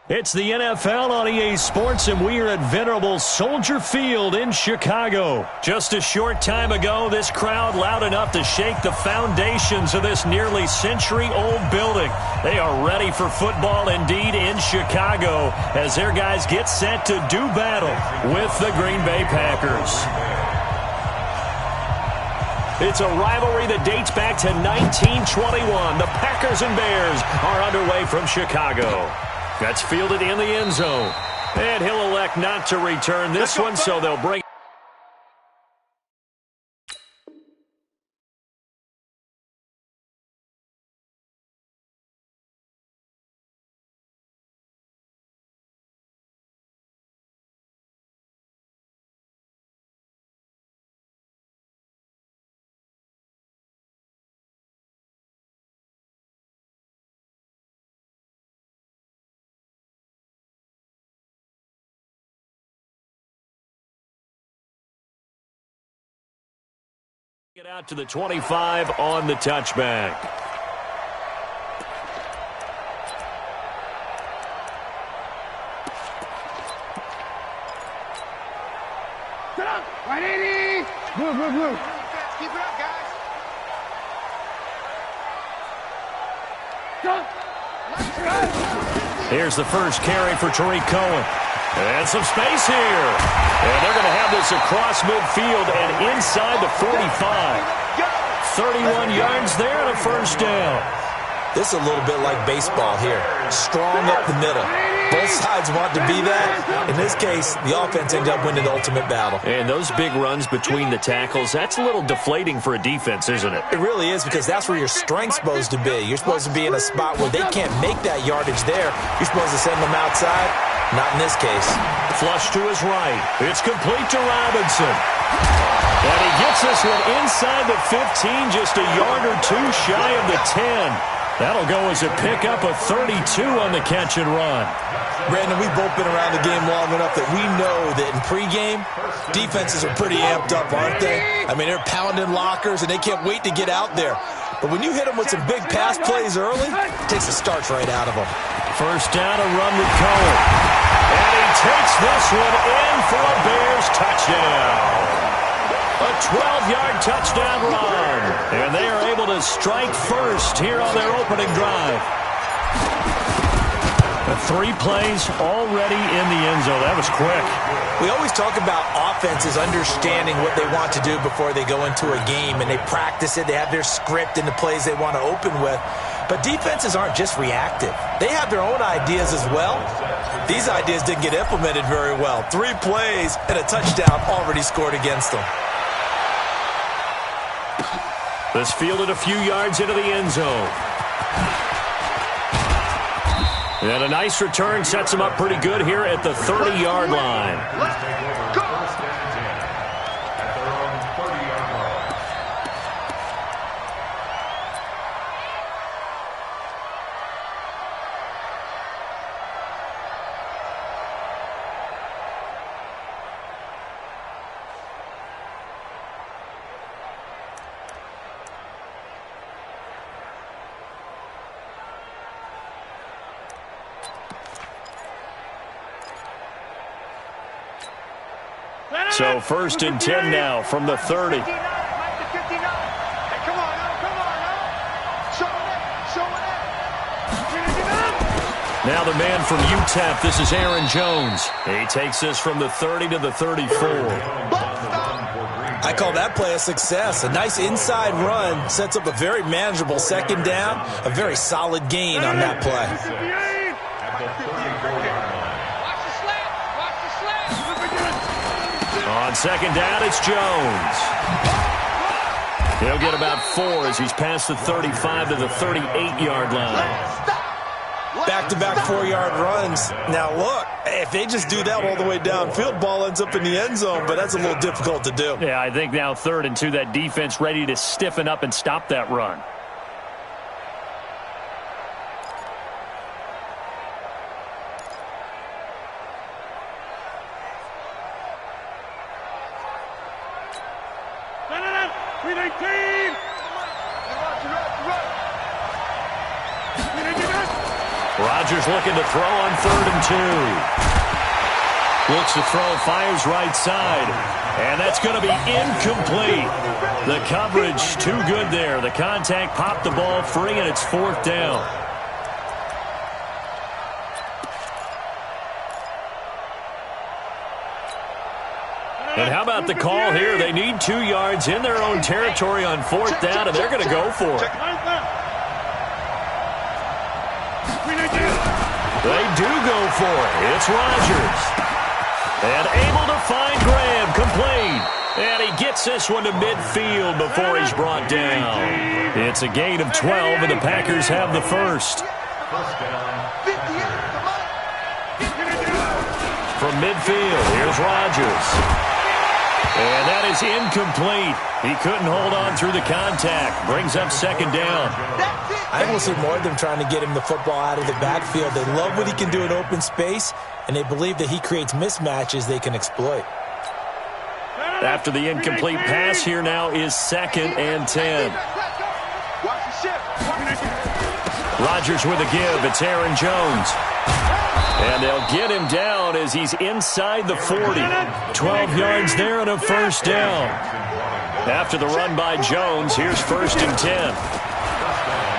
It's the NFL on EA Sports, and we are at venerable Soldier Field in Chicago. Just a short time ago, this crowd loud enough to shake the foundations of this nearly century-old building. They are ready for football indeed in Chicago as their guys get set to do battle with the Green Bay Packers. It's a rivalry that dates back to 1921. The Packers and Bears are underway from Chicago. That's fielded in the end zone. And he'll elect not to return this one, so they'll bring it out to the 25 on the touchback. Get up! 180! Move. Keep it up, guys. Go! Here's the first carry for Tariq Cohen. And some space here. And they're going to have this across midfield and inside the 45. 31 yards there and a first down. This is a little bit like baseball here. Strong up the middle. Both sides want to be that. In this case, the offense ended up winning the ultimate battle. And those big runs between the tackles, that's a little deflating for a defense, isn't it? It really is, because that's where your strength's supposed to be. You're supposed to be in a spot where they can't make that yardage there. You're supposed to send them outside. Not in this case. Flush to his right. It's complete to Robinson. And he gets this one inside the 15, just a yard or two shy of the 10. That'll go as a pickup of 32 on the catch and run. Brandon, we've both been around the game long enough that we know that in pregame, defenses are pretty amped up, aren't they? I mean, they're pounding lockers, and they can't wait to get out there. But when you hit them with some big pass plays early, it takes the starch right out of them. First down, a run with Cohen. And he takes this one in for a Bears touchdown. A 12-yard touchdown run. And they are able to strike first here on their opening drive. 3 plays already in the end zone. That was quick. We always talk about offenses understanding what they want to do before they go into a game, and they practice it. They have their script and the plays they want to open with. But defenses aren't just reactive. They have their own ideas as well. These ideas didn't get implemented very well. 3 plays and a touchdown already scored against them. This fielded a few yards into the end zone. And a nice return sets him up pretty good here at the 30-yard line. Let's go! So first and 10 now from the 30. Hey, come on now. Show it. Now the man from UTEP, this is Aaron Jones. He takes this from the 30 to the 34. I call that play a success. A nice inside run sets up a very manageable second down. A very solid gain on that play. On second down, it's Jones. He'll get about 4 as he's past the 35 to the 38-yard line. Back-to-back 4-yard runs. Now, look, if they just do that all the way downfield, ball ends up in the end zone, but that's a little difficult to do. Yeah, I think now 3rd and 2, that defense ready to stiffen up and stop that run. Rodgers looking to throw on 3rd and 2. Looks to throw, fires right side. And that's going to be incomplete. The coverage too good there. The contact popped the ball free, and it's 4th down. And how about the call here? They need 2 yards in their own territory on 4th down, and they're going to go for it. They do go for it. It's Rodgers. And able to find Graham, complete. And he gets this one to midfield before he's brought down. It's a gain of 12, and the Packers have the first. From midfield, here's Rodgers. And that is incomplete. He couldn't hold on through the contact. Brings up 2nd down. I almost see more of them trying to get him the football out of the backfield. They love what he can do in open space, and they believe that he creates mismatches they can exploit. After the incomplete pass, here now is 2nd and 10. Rodgers with a give. It's Aaron Jones. And they'll get him down as he's inside the 40. 12 yards there and a 1st down. After the run by Jones, here's 1st and 10.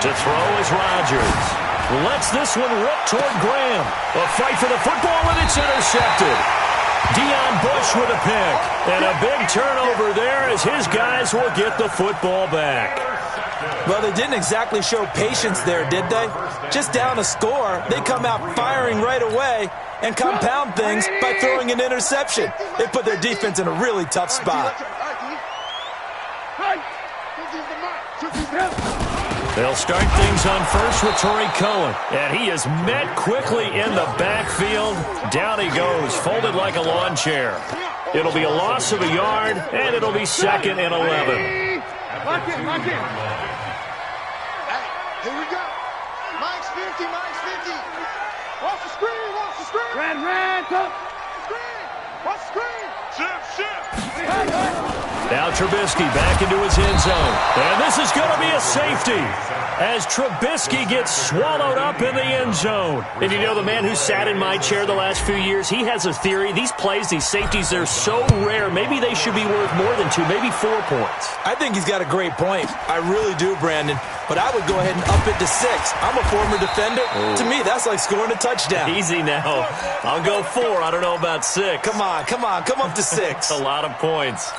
To throw is Rodgers. Lets this one rip toward Graham. A fight for the football, and it's intercepted. Deion Bush with a pick. And a big turnover there as his guys will get the football back. Well, they didn't exactly show patience there, did they? Just down a score, they come out firing right away and compound things by throwing an interception. They put their defense in a really tough spot. They'll start things on first with Torrey Cohen. And he is met quickly in the backfield. Down he goes, folded like a lawn chair. It'll be a loss of a yard, and it'll be 2nd and 11. Lock in. Hey, here we go. Mike's 50. Watch the screen. Red, up. Screen. Watch the screen. Shift. Now Trubisky back into his end zone. And this is going to be a safety as Trubisky gets swallowed up in the end zone. And you know, the man who sat in my chair the last few years, he has a theory. These plays, these safeties, they're so rare. Maybe they should be worth more than 2, maybe 4 points. I think he's got a great point. I really do, Brandon. But I would go ahead and up it to 6. I'm a former defender. To me, that's like scoring a touchdown. Easy now. I'll go 4. I don't know about 6. Come on. Come up to 6. A lot of points.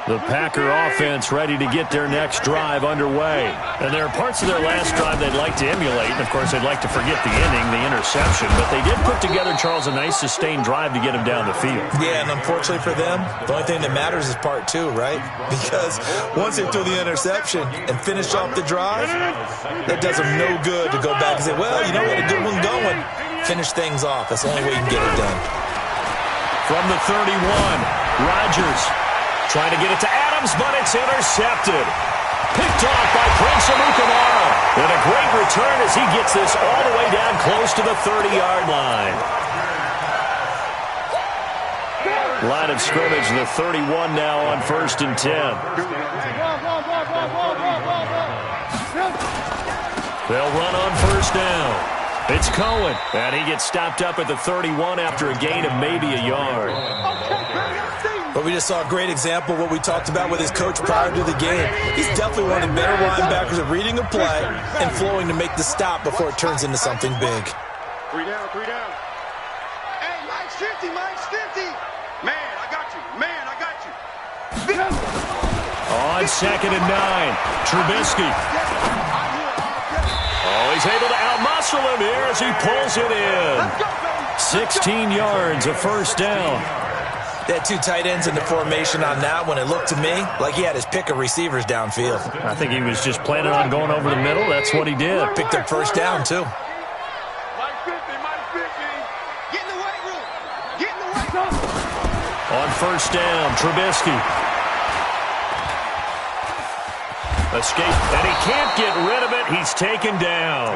The Packer offense ready to get their next drive underway. And there are parts of their last drive they'd like to emulate. And, of course, they'd like to forget the inning, the interception. But they did put together, Charles, a nice sustained drive to get him down the field. Yeah, and unfortunately for them, the only thing that matters is part 2, right? Because once they threw the interception and finished off the drive, that does them no good to go back and say, well, you know, we had a good one going. Finish things off. That's the only way you can get it done. From the 31, Rodgers trying to get it to Adams, but it's intercepted. Picked off by Prince Amukamara. And a great return as he gets this all the way down close to the 30-yard line. Line of scrimmage, the 31 now on 1st and 10. They'll run on 1st down. It's Cohen, and he gets stopped up at the 31 after a gain of maybe a yard. But we just saw a great example of what we talked about with his coach prior to the game. He's definitely one of the better linebackers at reading a play and flowing to make the stop before it turns into something big. 3 down. Hey, Mike's 50. Man, I got you. On 2nd and 9, Trubisky. Oh, he's able to outmuscle him here as he pulls it in. 16 yards, a 1st down. They had 2 tight ends in the formation on that one. It looked to me like he had his pick of receivers downfield. I think he was just planning on going over the middle. That's what he did. Picked up 1st down, too. Mike 50. Get in the weight room. On 1st down, Trubisky. Escape, and he can't get rid of it. He's taken down.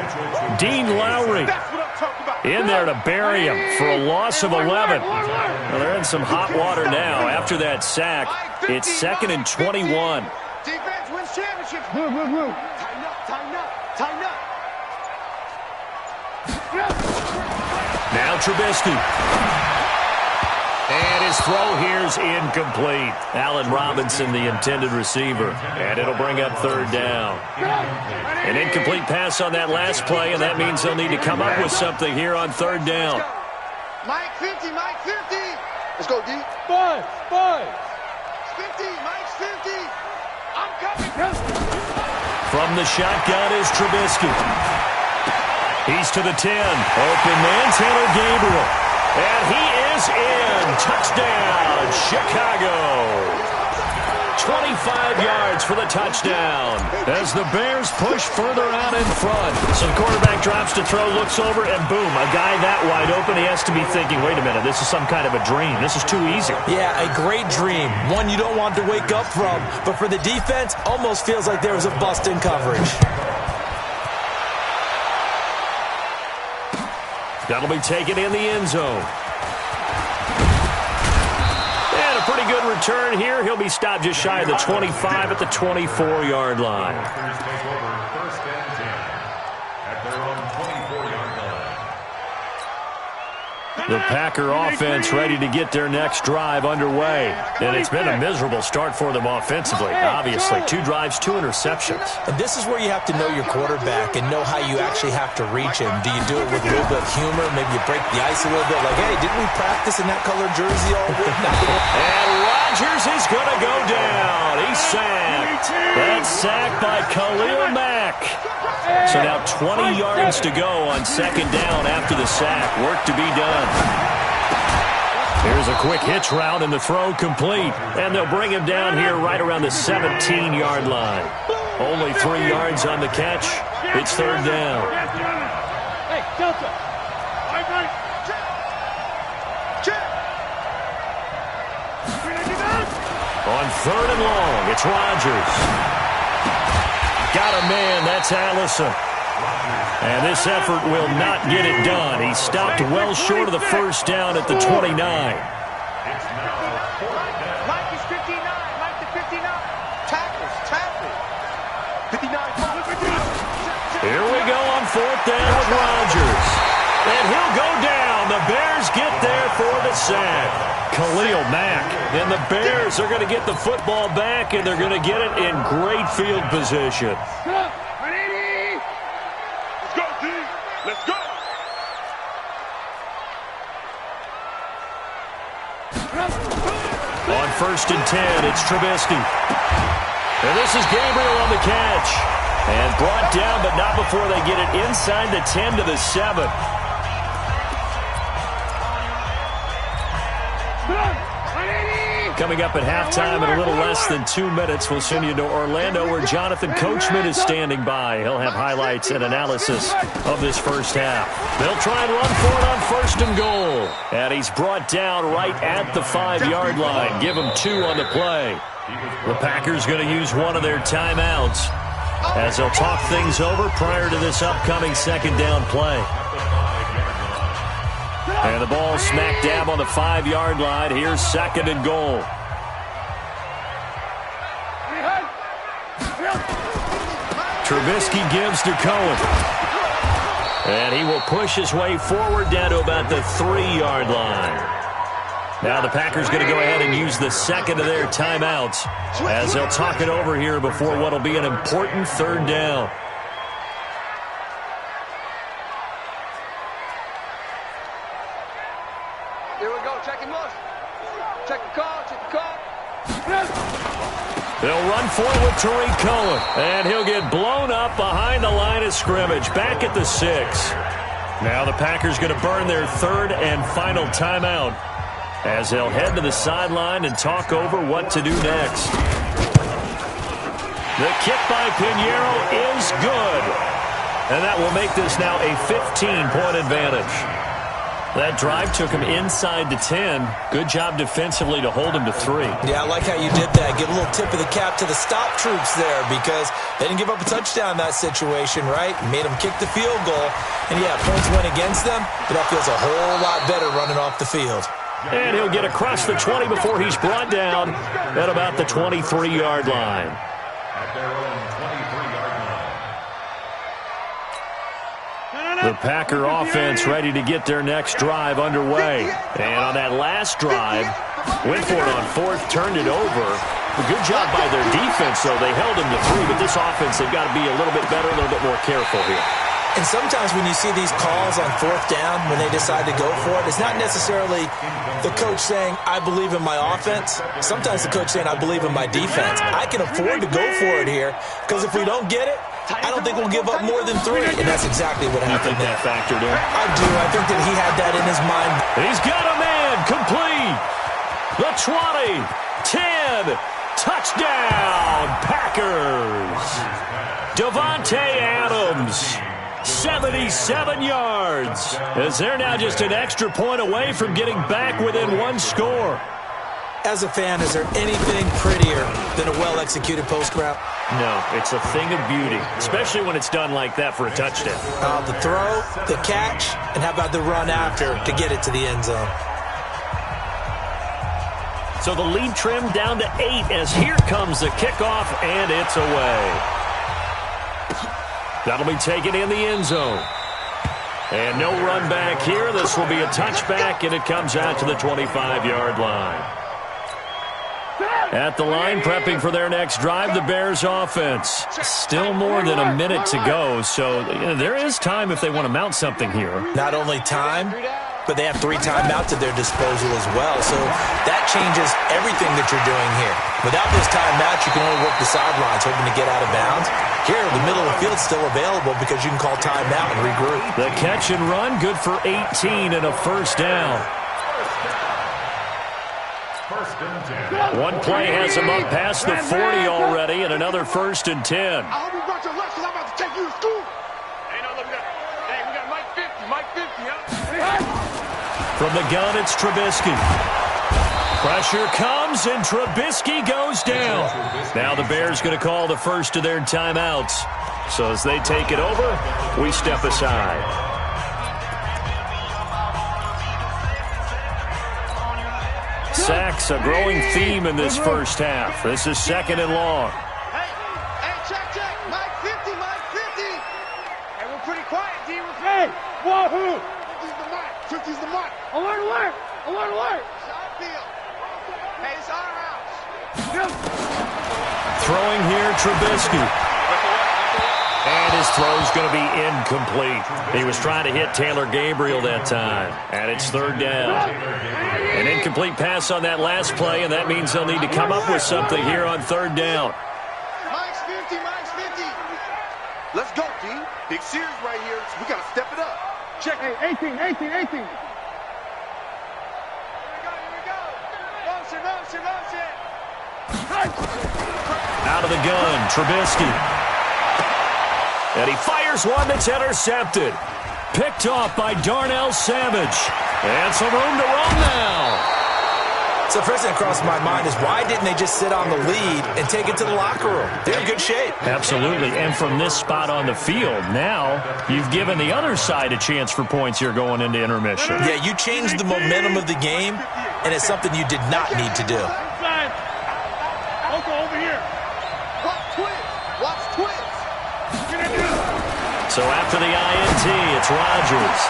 Dean Lowry. That's what I'm talking about. In there to bury him for a loss of 11. Well, they're in some hot water now. After that sack, it's 2nd and 21. Defense wins championships. Move. Tighten up. Now Trubisky. And his throw here's incomplete. Allen Robinson, the intended receiver. And it'll bring up 3rd down. An incomplete pass on that last play, and that means they'll need to come up with something here on 3rd down. Mike 50. Let's go, D. 5. 50, Mike's 50. I'm coming. From the shotgun is Trubisky. He's to the 10. Open man, Taylor Gabriel. And he is in. Touchdown, Chicago. 25 yards for the touchdown as the Bears push further out in front. So the quarterback drops to throw, looks over, and boom, a guy that wide open. He has to be thinking, wait a minute, this is some kind of a dream. This is too easy. Yeah, a great dream. One you don't want to wake up from. But for the defense, almost feels like there was a bust in coverage. That'll be taken in the end zone. And a pretty good return here. He'll be stopped just shy of the 25 at the 24-yard line. The Packer offense ready to get their next drive underway. And it's been a miserable start for them offensively, obviously. 2 drives, 2 interceptions. And this is where you have to know your quarterback and know how you actually have to reach him. Do you do it with a little bit of humor? Maybe you break the ice a little bit like, hey, didn't we practice in that colored jersey all week? And Rodgers is going to go down. He's sacked. That's sacked by Khalil Mack. So now 20 yards to go on 2nd down after the sack. Work to be done. Here's a quick hitch route and the throw complete. And they'll bring him down here right around the 17-yard line. Only 3 yards on the catch. It's 3rd down. Hey, Delta. On 3rd and long, it's Rodgers. Got a man, that's Allison. And this effort will not get it done. He stopped well short of the 1st down at the 29. Mike is 59. Mike to 59. Tackles. 59. Here we go on 4th down with Rodgers. And he'll go down. The Bears get there for the sack. Khalil Mack. And the Bears are going to get the football back, and they're going to get it in great field position. Let's go, D. Let's go. On 1st and 10, it's Trubisky. And this is Gabriel on the catch. And brought down, but not before they get it inside the 10 to the 7. Coming up at halftime in a little less than 2 minutes, we'll send you to Orlando where Jonathan Coachman is standing by. He'll have highlights and analysis of this first half. They'll try and run for it on 1st and goal. And he's brought down right at the 5-yard line. Give him 2 on the play. The Packers going to use one of their timeouts as they'll talk things over prior to this upcoming 2nd down play. And the ball smack dab on the 5-yard line. Here's 2nd and goal. Trubisky gives to Cohen. And he will push his way forward down to about the 3-yard line. Now the Packers going to go ahead and use the 2nd of their timeouts as they'll talk it over here before what will be an important 3rd down. Here we go. Check him look. Check the call. They'll run for it with Tariq Cohen. And he'll get blown up behind the line of scrimmage. Back at the 6. Now the Packers going to burn their 3rd and final timeout as they'll head to the sideline and talk over what to do next. The kick by Pinheiro is good. And that will make this now a 15-point advantage. That drive took him inside the 10. Good job defensively to hold him to 3. Yeah, I like how you did that. Give a little tip of the cap to the stop troops there because they didn't give up a touchdown in that situation, right? Made them kick the field goal. And, yeah, points went against them, but that feels a whole lot better running off the field. And he'll get across the 20 before he's brought down at about the 23-yard line. The Packer offense ready to get their next drive underway. And on that last drive, went for it on 4th, turned it over. A good job by their defense, though. They held him to 3, but this offense, they've got to be a little bit better, a little bit more careful here. And sometimes when you see these calls on 4th down, when they decide to go for it, it's not necessarily the coach saying, I believe in my offense. Sometimes the coach saying, I believe in my defense. I can afford to go for it here because if we don't get it, I don't think we'll give up more than 3, and that's exactly what happened. You think that factored in? I do. I think that he had that in his mind. He's got a man complete. The 20, 10, touchdown, Packers. Devontae Adams, 77 yards, as they're now just an extra point away from getting back within 1 score. As a fan, is there anything prettier than a well-executed post route? No, it's a thing of beauty, especially when it's done like that for a touchdown. The throw, the catch, and how about the run after to get it to the end zone? So the lead trimmed down to 8 as here comes the kickoff, and it's away. That'll be taken in the end zone. And no run back here. This will be a touchback, and it comes out to the 25-yard line. At the line, prepping for their next drive, the Bears offense. Still more than a minute to go, so there is time if they want to mount something here. Not only time, but they have 3 timeouts at their disposal as well, so that changes everything that you're doing here. Without those timeouts, you can only work the sidelines, hoping to get out of bounds. Here, the middle of the field's still available because you can call timeout and regroup. The catch and run, good for 18 and a first down. One play has him up past the 40 already, and another 1st and 10. I hope you brought your lunch because I'm about to take you to school. Hey, no, look at that. Hey, we got Mike 50, huh? From the gun, it's Trubisky. Pressure comes, and Trubisky goes down. Now the Bears going to call the first of their timeouts. So as they take it over, we step aside. Sacks, a growing theme in this first half. This is 2nd and long. Hey, check. Mike 50. Hey, we're pretty quiet, D. Hey, wahoo! 50's the mark. Alert! Shot field. Hey, it's our house. Throwing here, Trubisky. And his throw's going to be incomplete. He was trying to hit Taylor Gabriel that time. And it's 3rd down. An incomplete pass on that last play, and that means they'll need to come up with something here on 3rd down. Mike's 50. Let's go, D. Big series right here. So we got to step it up. Check. Hey, 18. Here we go. Motion. Out of the gun, Trubisky. And he fires one that's intercepted. Picked off by Darnell Savage. And some room to run now. So the first thing that crossed my mind is why didn't they just sit on the lead and take it to the locker room? They're in good shape. Absolutely. And from this spot on the field, now you've given the other side a chance for points here going into intermission. Yeah, you changed the momentum of the game, and it's something you did not need to do. Over here. Watch twins. So after the INT, it's Rodgers.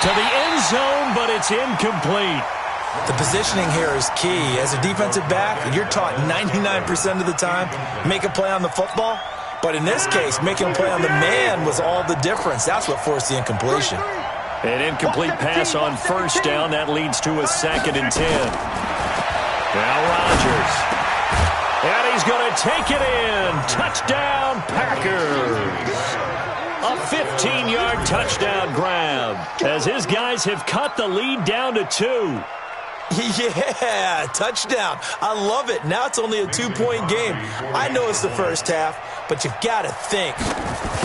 To the end zone, but it's incomplete. The positioning here is key. As a defensive back, you're taught 99% of the time, make a play on the football. But in this case, making a play on the man was all the difference. That's what forced the incompletion. An incomplete pass on 1st down. That leads to a 2nd and 10. Now Rodgers. And he's going to take it in. Touchdown, Packers. A 15-yard touchdown grab as his guys have cut the lead down to 2. Yeah, touchdown. I love it. Now it's only a 2-point game. I know it's the first half, but you've got to think.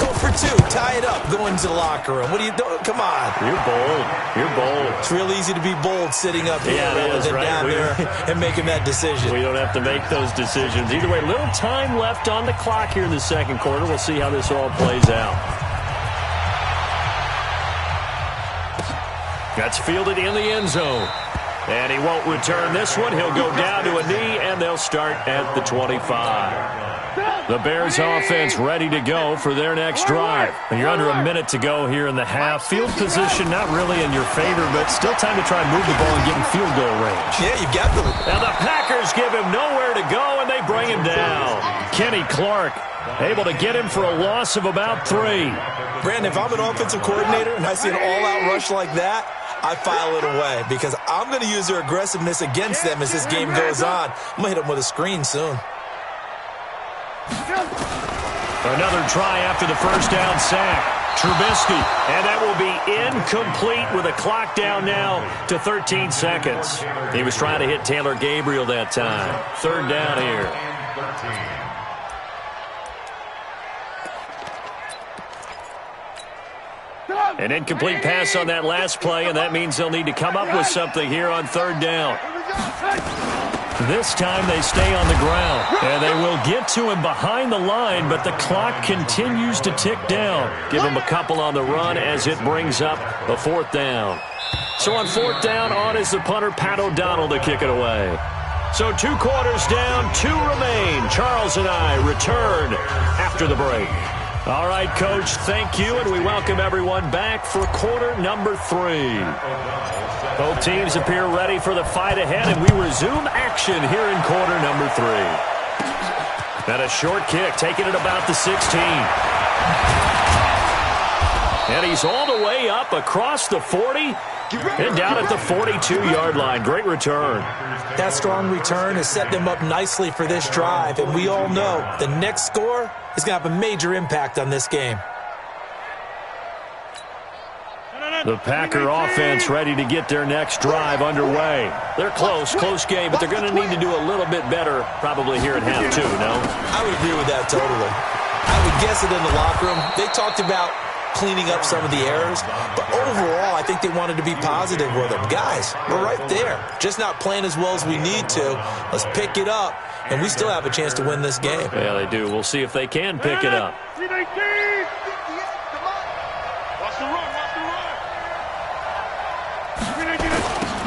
Go for two, tie it up, go into the locker room. What are you doing? Come on. You're bold. You're bold. It's real easy to be bold sitting up here rather than right. down there and making that decision. We don't have to make those decisions. Either way, little time left on the clock here in the second quarter. We'll see how this all plays out. That's fielded in the end zone. And he won't return this one. He'll go down to a knee, and they'll start at the 25. The Bears offense ready to go for their next drive. And you're under a minute to go here in the half. Field position not really in your favor, but still time to try and move the ball and get in field goal range. Yeah, you got the... Now the Packers give him nowhere to go, and they bring him down. Kenny Clark able to get him for a loss of about 3. Brandon, if I'm an offensive coordinator and I see an all-out rush like that, I file it away because I'm going to use their aggressiveness against them as this game goes on. I'm going to hit them with a screen soon. Another try after the first down sack. Trubisky, and that will be incomplete with a clock down now to 13 seconds. He was trying to hit Taylor Gabriel that time. Third down here. An incomplete pass on that last play, and that means they'll need to come up with something here on third down. This time they stay on the ground, and they will get to him behind the line, but the clock continues to tick down. Give him a couple on the run as it brings up the fourth down. So on fourth down, on is the punter, Pat O'Donnell, to kick it away. So 2 quarters down, 2 remain. Charles and I return after the break. All right, Coach, thank you, and we welcome everyone back for quarter number 3. Both teams appear ready for the fight ahead, and we resume action here in quarter number 3. And a short kick, taking it about the 16. And he's all the way up across the 40 and down at the 42-yard line. Great return. That strong return has set them up nicely for this drive, and we all know the next score is going to have a major impact on this game. The Packer offense ready to get their next drive underway. They're close game, but they're going to need to do a little bit better probably here at half 2, no? I would agree with that totally. I would guess it in the locker room. They talked about cleaning up some of the errors, but overall, I think they wanted to be positive with them. Guys, we're right there. Just not playing as well as we need to. Let's pick it up, and we still have a chance to win this game. Yeah, they do. We'll see if they can pick it up.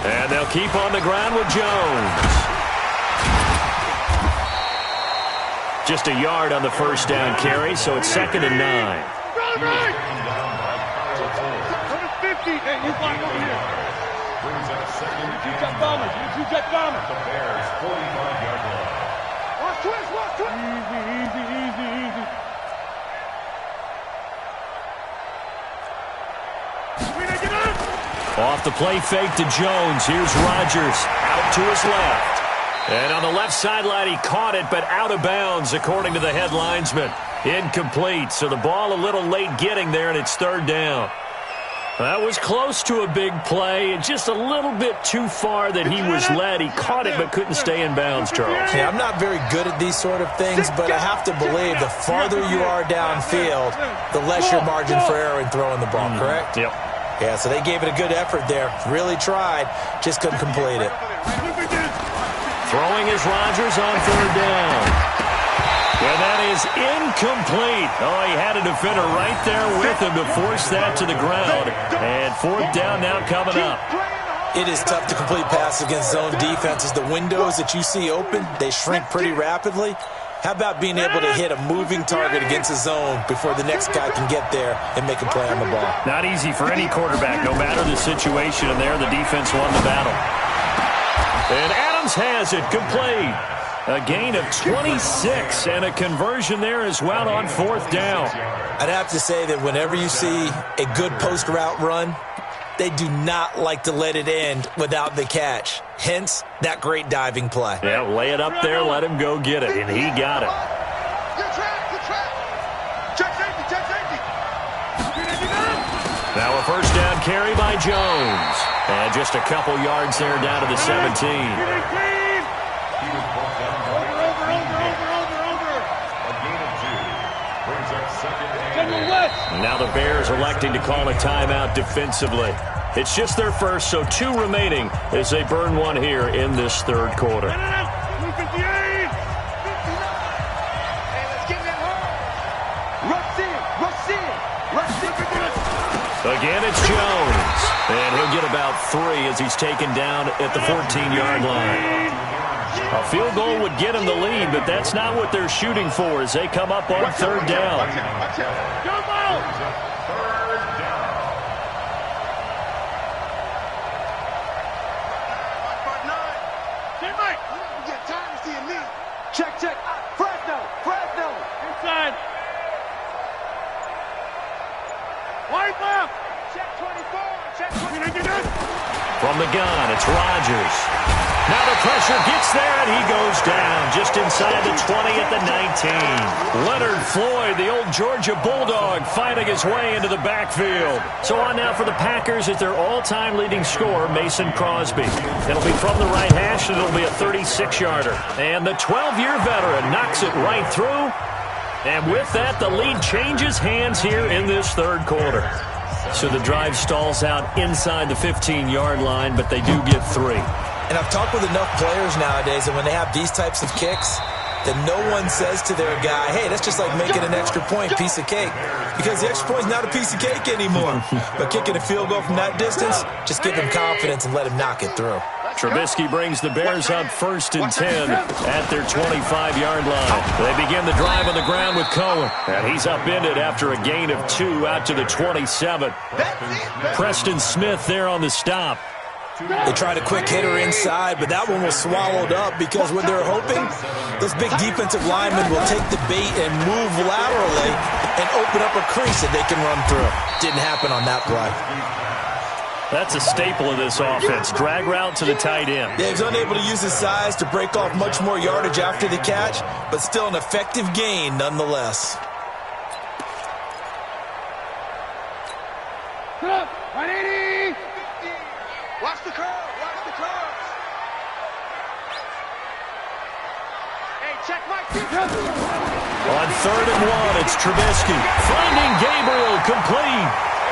And they'll keep on the ground with Jones. Just a yard on the first down carry, so it's 2nd and 9. Hey, you find over here. You jet bombers. You jet bombers. The Bears 45-yard line. Watch twist, watch twist. Easy. Off the play fake to Jones. Here's Rodgers out to his left. And on the left sideline, he caught it, but out of bounds, according to the head linesman. Incomplete. So the ball a little late getting there, and it's third down. That was close to a big play, and just a little bit too far that he was led. He caught it but couldn't stay in bounds, Charles. Yeah, I'm not very good at these sort of things, but I have to believe the farther you are downfield, the less your margin for error in throwing the ball, correct? Yep. Yeah, so they gave it a good effort there. Really tried, just couldn't complete it. Throwing is Rodgers on third down. And that is incomplete. Oh, he had a defender right there with him to force that to the ground. And fourth down now coming up. It is tough to complete passes against zone defenses. The windows that you see open, they shrink pretty rapidly. How about being able to hit a moving target against a zone before the next guy can get there and make a play on the ball? Not easy for any quarterback, no matter the situation. And there, the defense won the battle. And Adams has it complete. A gain of 26 and a conversion there as well on fourth down. I'd have to say that whenever you see a good post route run, they do not like to let it end without the catch. Hence, that great diving play. Yeah, lay it up there, let him go get it, and he got it. Good trap. Check safety. Now a first down carry by Jones. And just a couple yards there down to the 17. Bears electing to call a timeout defensively. It's just their first, so 2 remaining as they burn one here in this third quarter. Again, it's Jones. And he'll get about 3 as he's taken down at the 14-yard line. A field goal would get him the lead, but that's not what they're shooting for as they come up on third down. Check, check. Fresno. Inside. Wide left. Check 24. Check 24. From the gun, it's Rodgers. Now the pressure gets there, and he goes down just inside the 20 at the 19. Leonard Floyd, the old Georgia Bulldog, fighting his way into the backfield. So on now for the Packers is their all-time leading scorer, Mason Crosby. It'll be from the right hash, and it'll be a 36-yarder. And the 12-year veteran knocks it right through. And with that, the lead changes hands here in this third quarter. So the drive stalls out inside the 15-yard line, but they do get 3. And I've talked with enough players nowadays, and when they have these types of kicks, that no one says to their guy, hey, that's just like making an extra point, piece of cake. Because the extra point is not a piece of cake anymore. But kicking a field goal from that distance, just give him confidence and let him knock it through. Trubisky brings the Bears up 1st and 10 at their 25-yard line. They begin the drive on the ground with Cohen. And he's upended after a gain of 2 out to the 27. Preston Smith there on the stop. They tried a quick hitter inside, but that one was swallowed up because what they're hoping, those big defensive linemen will take the bait and move laterally and open up a crease that they can run through. Didn't happen on that play. That's a staple of this offense. Drag route to the tight end. Yeah, he's unable to use his size to break off much more yardage after the catch, but still an effective gain nonetheless. 180. Watch the curve. Watch the curve. Hey, check my kick. On 3rd and 1, it's Trubisky. Finding Gabriel complete.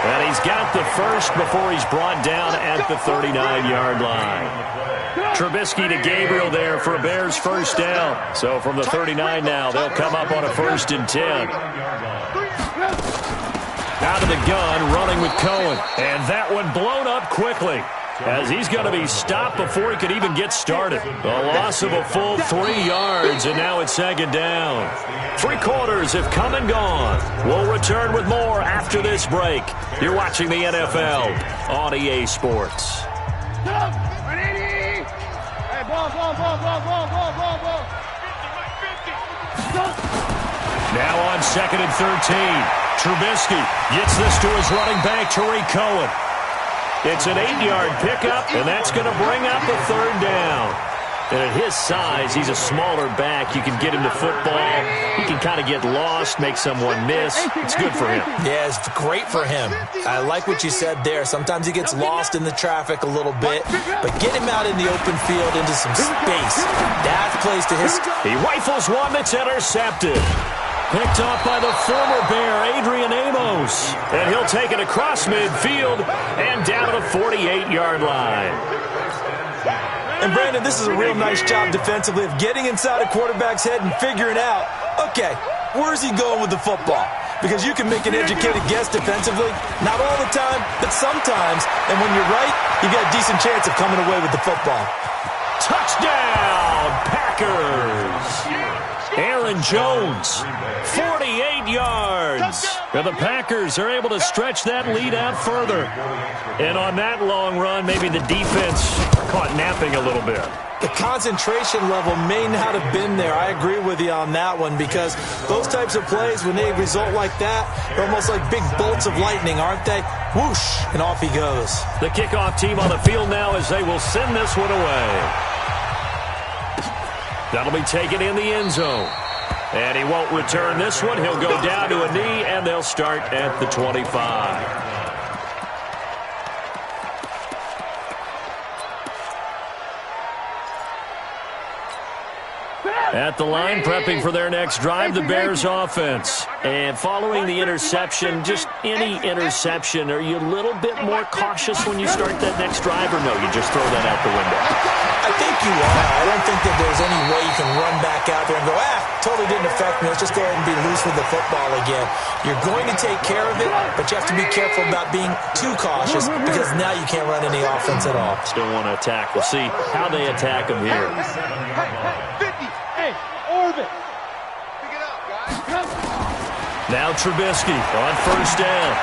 And he's got the first before he's brought down at the 39-yard line. Trubisky to Gabriel there for a Bears first down. So from the 39 now, they'll come up on a 1st and 10. Out of the gun, running with Cohen. And that one blown up quickly, as he's going to be stopped before he could even get started. A loss of a full 3 yards, and now it's 2nd down. 3 quarters have come and gone. We'll return with more after this break. You're watching the NFL on EA Sports. 180. Hey, ball. Now on 2nd and 13. Trubisky gets this to his running back, Tariq Cohen. It's an 8-yard pickup, and that's going to bring up a 3rd down. And at his size, he's a smaller back. You can get him to football. He can kind of get lost, make someone miss. It's good for him. Yeah, it's great for him. I like what you said there. Sometimes he gets lost in the traffic a little bit, but get him out in the open field into some space. That plays to his... He rifles one that's intercepted. Picked off by the former Bear, Adrian Amos. And he'll take it across midfield and down to the 48-yard line. And, Brandon, this is a real nice job defensively of getting inside a quarterback's head and figuring out, okay, where's he going with the football? Because you can make an educated guess defensively, not all the time, but sometimes. And when you're right, you've got a decent chance of coming away with the football. Touchdown, Packers! Aaron Jones, 48 yards. And the Packers are able to stretch that lead out further. And on that long run, maybe the defense caught napping a little bit. The concentration level may not have been there. I agree with you on that one, because those types of plays, when they result like that, they're almost like big bolts of lightning, aren't they? Whoosh, and off he goes. The kickoff team on the field now as they will send this one away. That'll be taken in the end zone. And he won't return this one. He'll go down to a knee, and they'll start at the 25. At the line, prepping for their next drive, the Bears offense. And following the interception, just any interception, are you a little bit more cautious when you start that next drive, or no, you just throw that out the window? I think you are. I don't think that there's any way you can run back out there and go, totally didn't affect me. Let's just go ahead and be loose with the football again. You're going to take care of it, but you have to be careful about being too cautious because now you can't run any offense at all. Still want to attack. We'll see how they attack them here. Orbit. Pick it up, guys. Now Trubisky on first down.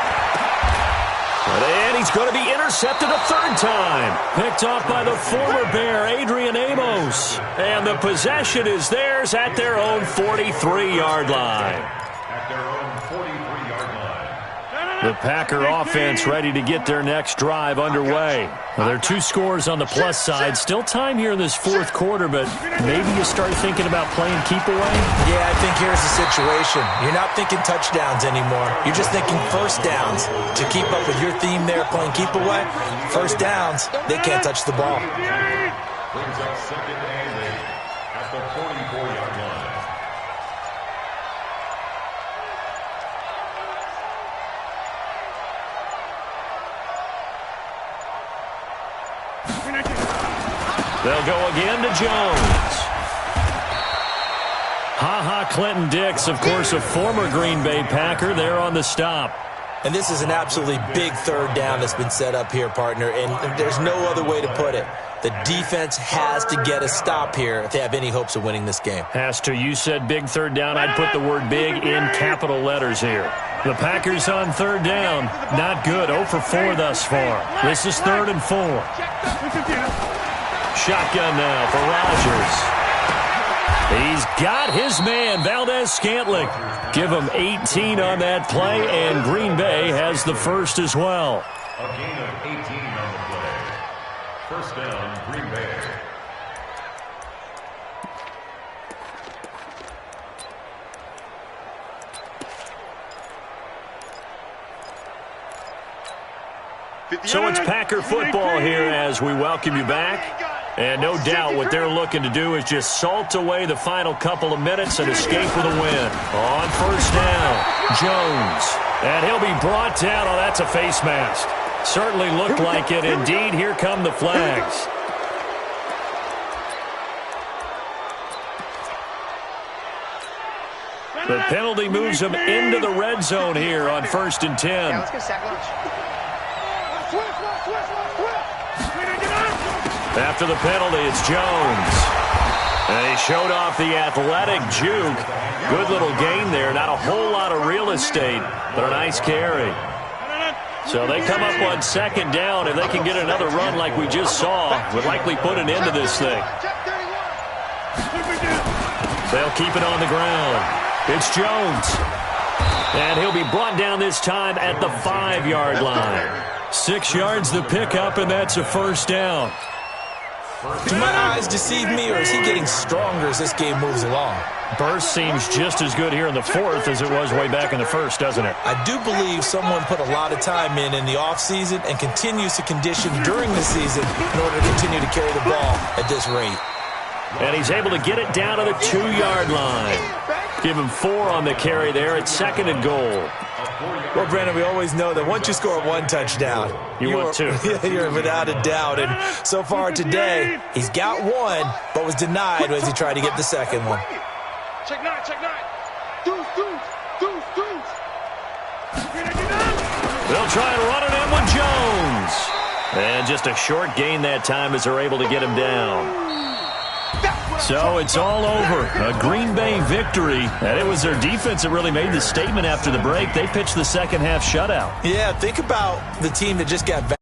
And he's going to be intercepted a third time. Picked off by the former Bear, Adrian Amos. And the possession is theirs at their own 43-yard line. At their own 43-yard line. The Packer offense ready to get their next drive underway. Well, there are 2 scores on the plus side. Still time here in this fourth quarter, but maybe you start thinking about playing keep away? Yeah, I think here's the situation. You're not thinking touchdowns anymore. You're just thinking first downs. To keep up with your theme there, playing keep away, first downs, they can't touch the ball. Brings up second and 8 at the 44-yard line. They'll go again to Jones. Ha-ha Clinton Dix, of course, a former Green Bay Packer, there on the stop. And this is an absolutely big third down that's been set up here, partner, and there's no other way to put it. The defense has to get a stop here if they have any hopes of winning this game. Has to. You said big third down. I'd put the word big in capital letters here. The Packers on third down. Not good. 0 for 4 thus far. This is 3rd and 4. Shotgun now for Rodgers. He's got his man, Valdez-Scantling. Give him 18 on that play, and Green Bay has the first as well. A gain of 18 on the play. First down, Green Bay. So it's Packer football here as we welcome you back. And no doubt what they're looking to do is just salt away the final couple of minutes and escape with a win. On first down, Jones. And he'll be brought down. Oh, that's a face mask. Certainly looked like it. Indeed, here come the flags. The penalty moves him into the red zone here on 1st and 10. Yeah, let's get a sack lunch. After the penalty, it's Jones. And he showed off the athletic juke. Good little gain there. Not a whole lot of real estate, but a nice carry. So they come up on 2nd down. If they can get another run like we just saw, would likely put an end to this thing. They'll keep it on the ground. It's Jones. And he'll be brought down this time at the 5-yard line. 6 yards the pickup, and that's a first down. Do my eyes deceive me, or is he getting stronger as this game moves along? Burst seems just as good here in the 4th as it was way back in the 1st, doesn't it? I do believe someone put a lot of time in the offseason and continues to condition during the season in order to continue to carry the ball at this rate. And he's able to get it down to the 2-yard line. Give him 4 on the carry there at 2nd and goal. Well, Brandon, we always know that once you score 1 touchdown, you want 2. You're without a doubt. And so far today, he's got 1, but was denied as he tried to get the second one. Check 9, check 9. Deuce. They'll try and run it in with Jones. And just a short gain that time as they're able to get him down. So it's all over. A Green Bay victory. And it was their defense that really made the statement after the break. They pitched the second half shutout. Yeah, think about the team that just got back.